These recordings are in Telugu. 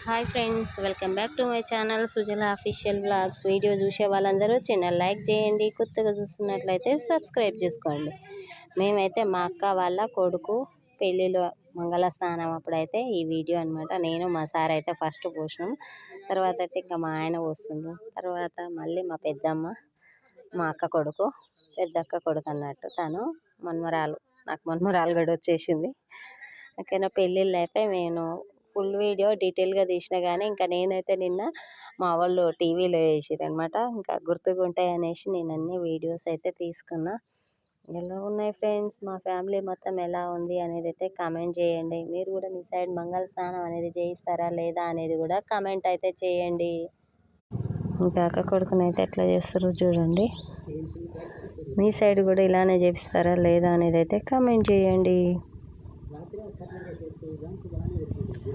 Hi friends, welcome back to my channel Sujala official blogs. Video చూసే వాళ్ళందరూ చిన్న లైక్ చేయండి, కొత్తగా చూస్తున్నట్లయితే సబ్స్క్రైబ్ చేసుకోండి. మేమైతే మా అక్క వాళ్ళ కొడుకు పెళ్ళిలో మంగళస్నానం అప్పుడైతే ఈ వీడియో అనమాట. నేను మా సార్ అయితే ఫస్ట్ పోసినాం, తర్వాత అయితే ఇంకా మా ఆయన పోస్తుండ్రు, తర్వాత మళ్ళీ మా పెద్దమ్మ, మా అక్క కొడుకు, పెద్దక్క కొడుకు అన్నట్టు తను మన్మరాలు. నాకు మన్మరాలు కూడా వచ్చేసింది. ఓకేనా, పెళ్ళిళ్ళు అయితే నేను ఫుల్ వీడియో డీటెయిల్గా తీసిన, కానీ ఇంకా నేనైతే నిన్న మా వాళ్ళు టీవీలో వేసిరనమాట. ఇంకా గుర్తుగా ఉంటాయి అనేసి నేను అన్ని వీడియోస్ అయితే తీసుకున్నా. ఎలా ఉన్నాయి ఫ్రెండ్స్, మా ఫ్యామిలీ మొత్తం ఎలా ఉంది అనేది అయితే కామెంట్ చేయండి. మీరు కూడా మీ సైడ్ మంగళ స్నానం అనేది చేయిస్తారా లేదా అనేది కూడా కామెంట్ అయితే చేయండి. ఇంకా అక్క కొడుకునైతే ఎట్లా చేస్తారో చూడండి. మీ సైడ్ కూడా ఇలానే చేపిస్తారా లేదా అనేది అయితే కామెంట్ చేయండి.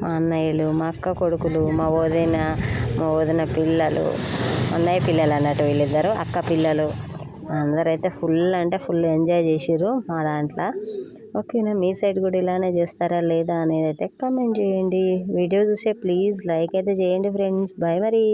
మా అన్నయ్యలు, మా అక్క కొడుకులు, మా వదిన పిల్లలు, అన్నయ్య పిల్లలు అన్నట్టు వీళ్ళిద్దరు, అక్క పిల్లలు అందరైతే ఫుల్ అంటే ఫుల్ ఎంజాయ్ చేసిర్రు మా దాంట్లో. ఓకేనా, మీ సైడ్ కూడా ఇలానే చేస్తారా లేదా అనేది అయితే కామెంట్ చేయండి. వీడియో చూసే ప్లీజ్ లైక్ అయితే చేయండి ఫ్రెండ్స్. బాయ్ మరి.